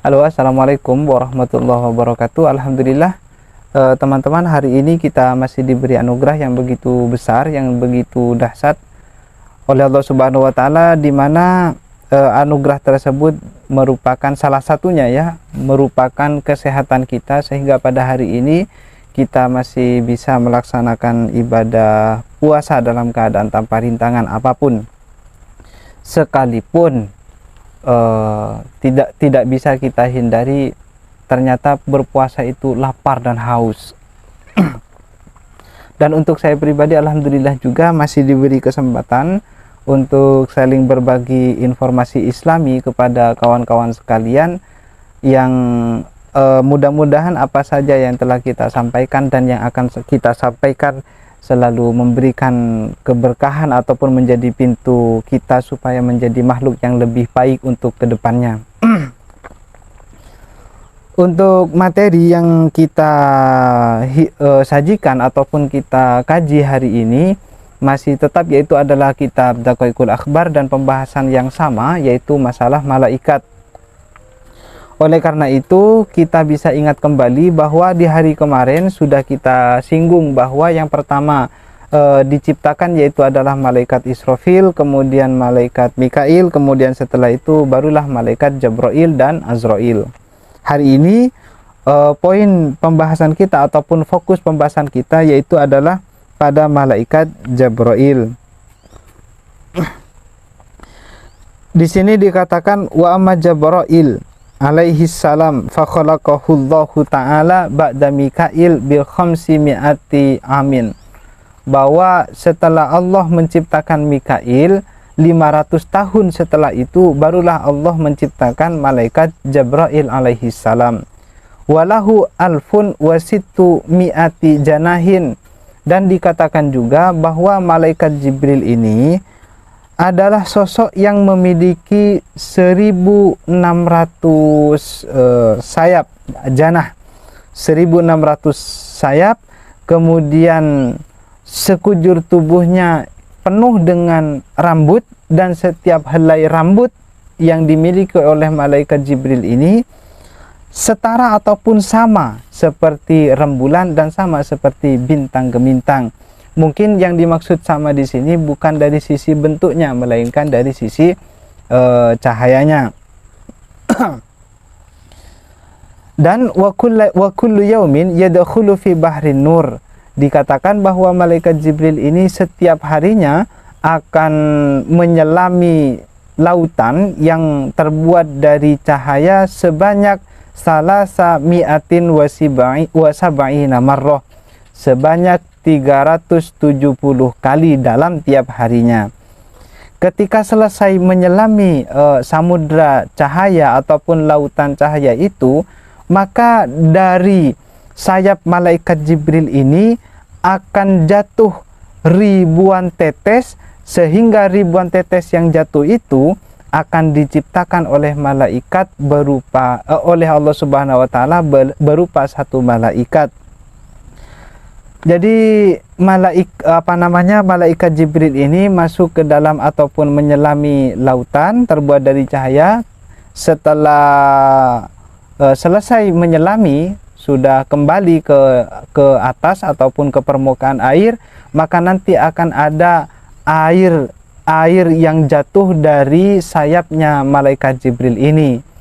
Halo, assalamualaikum warahmatullahi wabarakatuh. Alhamdulillah, teman-teman, hari ini kita masih diberi anugerah yang begitu besar, yang begitu dahsyat oleh Allah Subhanahu wa Ta'ala, di mana anugerah tersebut merupakan salah satunya, ya, merupakan kesehatan kita, sehingga pada hari ini kita masih bisa melaksanakan ibadah puasa dalam keadaan tanpa rintangan apapun, sekalipun tidak bisa kita hindari, ternyata berpuasa itu lapar dan haus. Dan untuk saya pribadi, alhamdulillah juga masih diberi kesempatan untuk saling berbagi informasi islami kepada kawan-kawan sekalian, yang mudah-mudahan apa saja yang telah kita sampaikan dan yang akan kita sampaikan selalu memberikan keberkahan ataupun menjadi pintu kita supaya menjadi makhluk yang lebih baik untuk kedepannya. Untuk materi yang kita sajikan ataupun kita kaji hari ini masih tetap, yaitu adalah kitab Daqaiqul Akhbar, dan pembahasan yang sama, yaitu masalah malaikat. Oleh karena itu, kita bisa ingat kembali bahwa di hari kemarin sudah kita singgung bahwa yang pertama diciptakan yaitu adalah malaikat Israfil, kemudian malaikat Mikail, kemudian setelah itu barulah malaikat Jabrail dan Azrail. Hari ini poin pembahasan kita ataupun fokus pembahasan kita yaitu adalah pada malaikat Jabrail. Di sini dikatakan wa amma Jabrail alaihi salam fa khalaqahu Allahu ta'ala ba'da Mikail bil khamsi mi'ati amin, bahwa setelah Allah menciptakan Mikail 500 tahun setelah itu barulah Allah menciptakan malaikat Jabrail alaihi salam. Walahu alfun wasittu mi'ati janahin, dan dikatakan juga bahwa malaikat Jibril ini adalah sosok yang memiliki 1600 sayap, janah 1600 sayap, kemudian sekujur tubuhnya penuh dengan rambut, dan setiap helai rambut yang dimiliki oleh malaikat Jibril ini setara ataupun sama seperti rembulan dan sama seperti bintang gemintang. Mungkin yang dimaksud sama di sini bukan dari sisi bentuknya, melainkan dari sisi cahayanya. Dan wa kullu yaumin yadkhulu fi bahrin nur, dikatakan bahwa malaikat Jibril ini setiap harinya akan menyelami lautan yang terbuat dari cahaya sebanyak salasa mi'atin wasab'ina marrah, sebanyak 370 kali dalam tiap harinya. Ketika selesai menyelami samudra cahaya ataupun lautan cahaya itu, maka dari sayap malaikat Jibril ini akan jatuh ribuan tetes, sehingga ribuan tetes yang jatuh itu akan diciptakan oleh malaikat berupa oleh Allah Subhanahu wa Ta'ala berupa satu malaikat. Jadi malaikat Jibril ini masuk ke dalam ataupun menyelami lautan terbuat dari cahaya. Setelah selesai menyelami, sudah kembali ke atas ataupun ke permukaan air, maka nanti akan ada air yang jatuh dari sayapnya malaikat Jibril ini.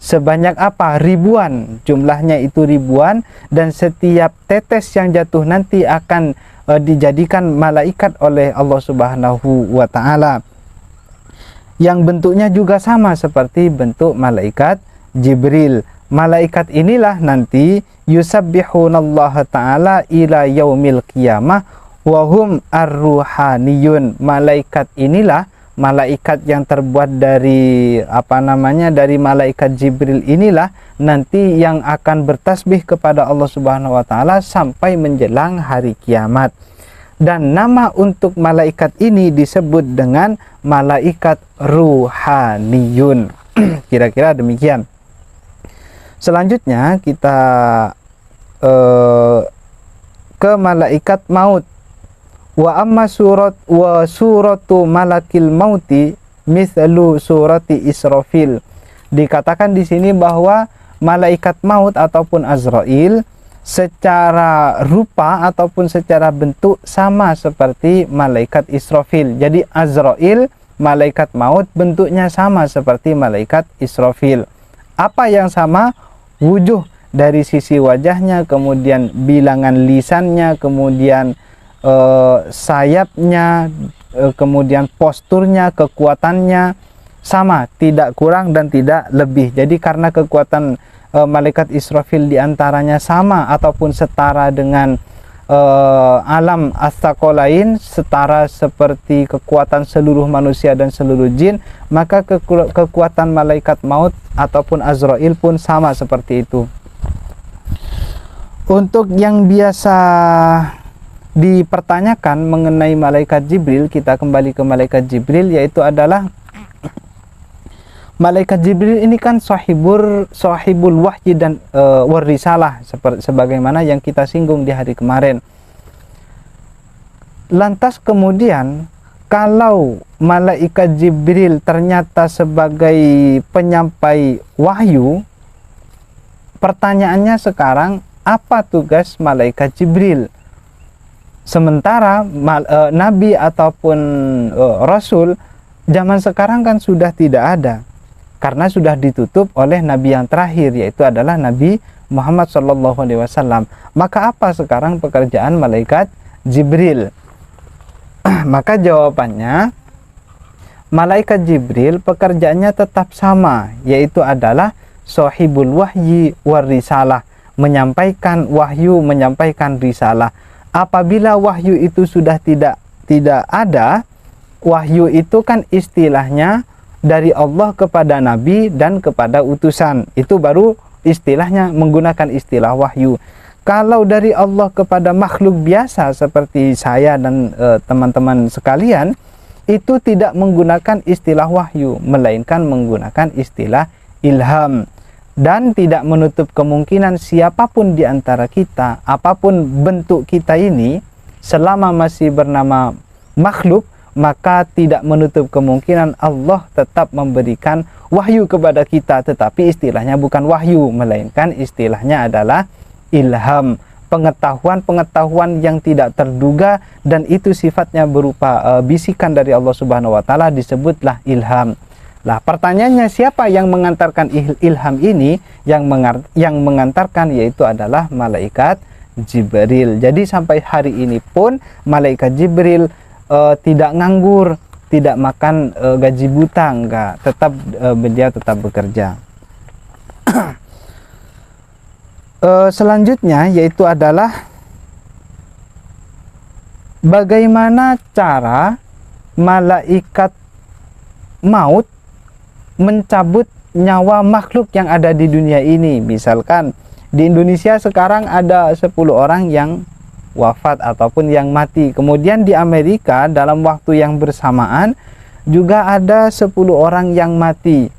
Sebanyak apa? Ribuan, jumlahnya itu ribuan, dan setiap tetes yang jatuh nanti akan dijadikan malaikat oleh Allah Subhanahu wa Ta'ala, yang bentuknya juga sama seperti bentuk malaikat Jibril. Malaikat inilah nanti yusabbihunallaha ta'ala ila yaumil qiyamah wahum ar-ruhaniyun. Malaikat inilah, malaikat yang terbuat dari dari malaikat Jibril inilah nanti yang akan bertasbih kepada Allah Subhanahu wa Ta'ala sampai menjelang hari kiamat. Dan nama untuk malaikat ini disebut dengan malaikat ruhaniyun. Kira-kira demikian. Selanjutnya kita ke malaikat maut. Wa amma suratu malakil mauti mislu surati Israfil, Dikatakan di sini bahwa malaikat maut ataupun Azrail secara rupa ataupun secara bentuk sama seperti malaikat Israfil. Jadi Azrail, malaikat maut, bentuknya sama seperti malaikat Israfil. Apa yang sama? Wujuh, dari sisi wajahnya, kemudian bilangan lisannya, kemudian sayapnya, kemudian posturnya, kekuatannya sama, tidak kurang dan tidak lebih. Jadi karena kekuatan malaikat Israfil diantaranya sama ataupun setara dengan alam as-saqalain, setara seperti kekuatan seluruh manusia dan seluruh jin, maka kekuatan malaikat maut ataupun Azrail pun sama seperti itu. Untuk yang biasa dipertanyakan mengenai malaikat Jibril, kita kembali ke malaikat Jibril, yaitu adalah malaikat Jibril ini kan sahibul wahyi dan warisalah, sebagaimana yang kita singgung di hari kemarin. Lantas kemudian kalau malaikat Jibril ternyata sebagai penyampai wahyu, pertanyaannya sekarang, apa tugas malaikat Jibril? Sementara nabi ataupun rasul zaman sekarang kan sudah tidak ada, karena sudah ditutup oleh nabi yang terakhir, yaitu adalah Nabi Muhammad SAW. Maka apa sekarang pekerjaan malaikat Jibril? Maka jawabannya, malaikat Jibril pekerjaannya tetap sama, yaitu adalah sahibul wahyi war risalah, menyampaikan wahyu, menyampaikan risalah. Apabila wahyu itu sudah tidak ada, wahyu itu kan istilahnya dari Allah kepada nabi dan kepada utusan, itu baru istilahnya menggunakan istilah wahyu. Kalau dari Allah kepada makhluk biasa seperti saya dan teman-teman sekalian, itu tidak menggunakan istilah wahyu, melainkan menggunakan istilah ilham. Dan tidak menutup kemungkinan siapapun di antara kita, apapun bentuk kita ini, selama masih bernama makhluk, maka tidak menutup kemungkinan Allah tetap memberikan wahyu kepada kita, tetapi istilahnya bukan wahyu, melainkan istilahnya adalah ilham, pengetahuan yang tidak terduga, dan itu sifatnya berupa bisikan dari Allah Subhanahu wa taala, disebutlah ilham. Lah, pertanyaannya, siapa yang mengantarkan ilham ini? Yang mengantarkan yaitu adalah malaikat Jibril. Jadi sampai hari ini pun malaikat Jibril tidak nganggur, tidak makan gaji buta, enggak, tetap beliau tetap bekerja. Selanjutnya yaitu adalah bagaimana cara malaikat maut mencabut nyawa makhluk yang ada di dunia ini. Misalkan di Indonesia sekarang ada 10 orang yang wafat ataupun yang mati. Kemudian di Amerika dalam waktu yang bersamaan juga ada 10 orang yang mati.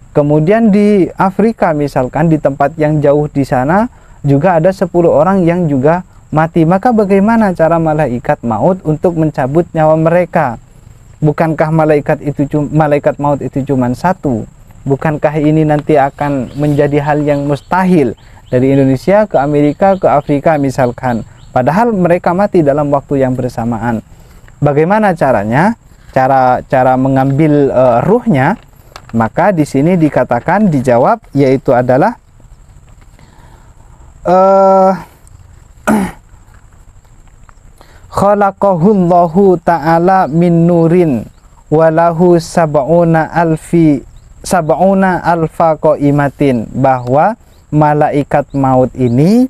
Kemudian di Afrika misalkan di tempat yang jauh di sana juga ada 10 orang yang juga mati. Maka bagaimana cara malaikat maut untuk mencabut nyawa mereka? Bukankah malaikat maut itu cuma satu? Bukankah ini nanti akan menjadi hal yang mustahil dari Indonesia ke Amerika ke Afrika misalkan? Padahal mereka mati dalam waktu yang bersamaan. Bagaimana caranya? Cara mengambil ruhnya? Maka di sini dikatakan, dijawab, yaitu adalah khalaqahullahu ta'ala min nurin walahu sab'una alfa qaimatin, bahwa malaikat maut ini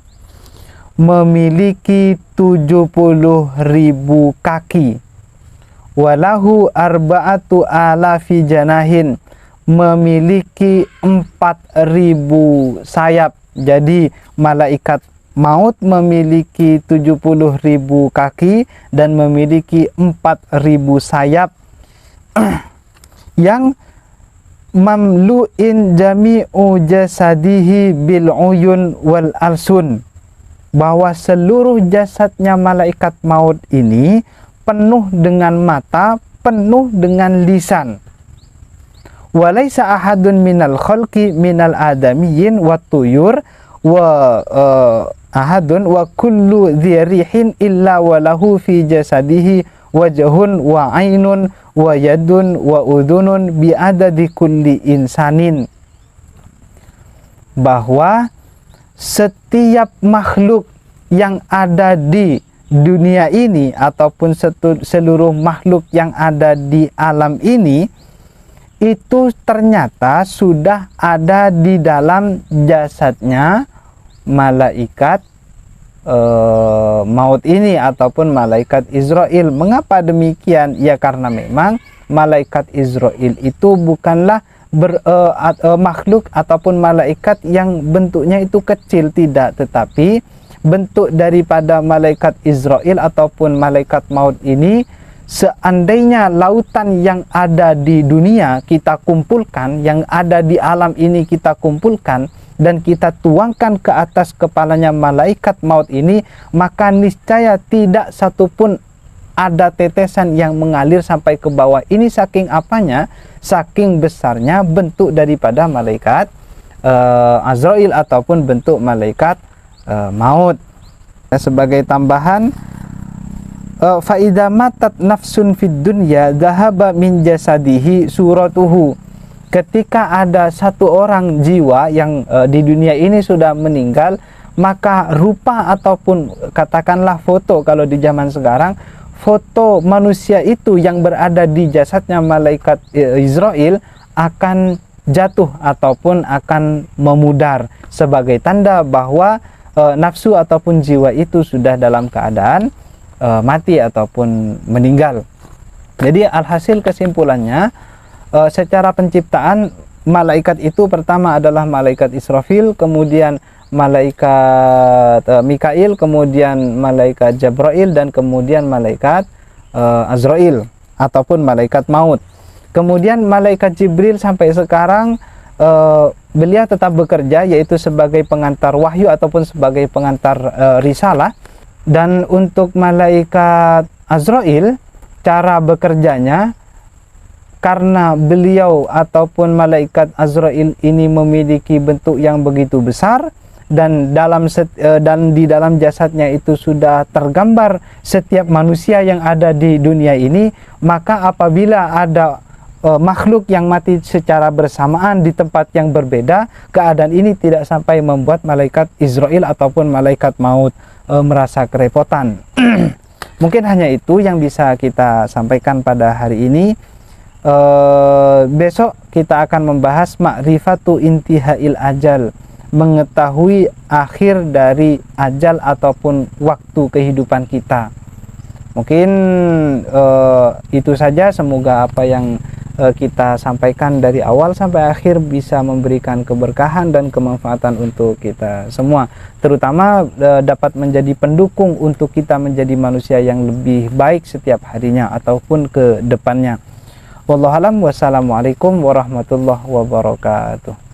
memiliki 70.000 kaki, walahu arba'atu alafi janahin, memiliki 4.000 sayap. Jadi malaikat maut memiliki 70.000 kaki dan memiliki 4.000 sayap yang mamlu'in jami'u jasadihi bil uyun wal alsun, bahwa seluruh jasadnya malaikat maut ini penuh dengan mata, penuh dengan lisan. Walaysa ahadun minal khalqi minal adamiyyin wat tuyur wa ahadun wa kullu dzirihin illa walahu fi jasadihi wajhun wa ainun wa yadun wa udhunun bi adadi kulli insanin. Bahwa setiap makhluk yang ada di dunia ini ataupun seluruh makhluk yang ada di alam ini itu ternyata sudah ada di dalam jasadnya malaikat maut ini ataupun malaikat Israel. Mengapa demikian? Ya karena memang malaikat Israel itu bukanlah makhluk ataupun malaikat yang bentuknya itu kecil, tidak, tetapi bentuk daripada malaikat Israel ataupun malaikat maut ini, seandainya lautan yang ada di dunia kita kumpulkan, yang ada di alam ini kita kumpulkan, dan kita tuangkan ke atas kepalanya malaikat maut ini, maka niscaya tidak satupun ada tetesan yang mengalir sampai ke bawah. Ini saking apanya? Saking besarnya bentuk daripada malaikat Azrail ataupun bentuk malaikat maut. Sebagai tambahan, fa idza matat nafsun fid dunya dhahaba min jasadihi suratuhu. Ketika ada satu orang jiwa yang di dunia ini sudah meninggal, maka rupa ataupun katakanlah foto, kalau di zaman sekarang foto manusia itu yang berada di jasadnya malaikat Israel akan jatuh ataupun akan memudar sebagai tanda bahwa nafsu ataupun jiwa itu sudah dalam keadaan mati ataupun meninggal. Jadi alhasil kesimpulannya, secara penciptaan malaikat itu pertama adalah malaikat Israfil, kemudian malaikat Mikail, kemudian malaikat Jabrail, dan kemudian malaikat Azrail ataupun malaikat maut. Kemudian malaikat Jibril sampai sekarang beliau tetap bekerja, yaitu sebagai pengantar wahyu ataupun sebagai pengantar risalah. Dan untuk malaikat Azrail, cara bekerjanya, karena beliau ataupun malaikat Azrail ini memiliki bentuk yang begitu besar, dan di dalam jasadnya itu sudah tergambar setiap manusia yang ada di dunia ini, maka apabila ada makhluk yang mati secara bersamaan di tempat yang berbeda, keadaan ini tidak sampai membuat malaikat Israel ataupun malaikat maut merasa kerepotan. Mungkin hanya itu yang bisa kita sampaikan pada hari ini. Besok kita akan membahas ma'rifatu intihail ajal, mengetahui akhir dari ajal ataupun waktu kehidupan kita. Mungkin itu saja. Semoga apa yang kita sampaikan dari awal sampai akhir bisa memberikan keberkahan dan kemanfaatan untuk kita semua, terutama dapat menjadi pendukung untuk kita menjadi manusia yang lebih baik setiap harinya ataupun ke depannya. Wallahualam. Wassalamualaikum warahmatullahi wabarakatuh.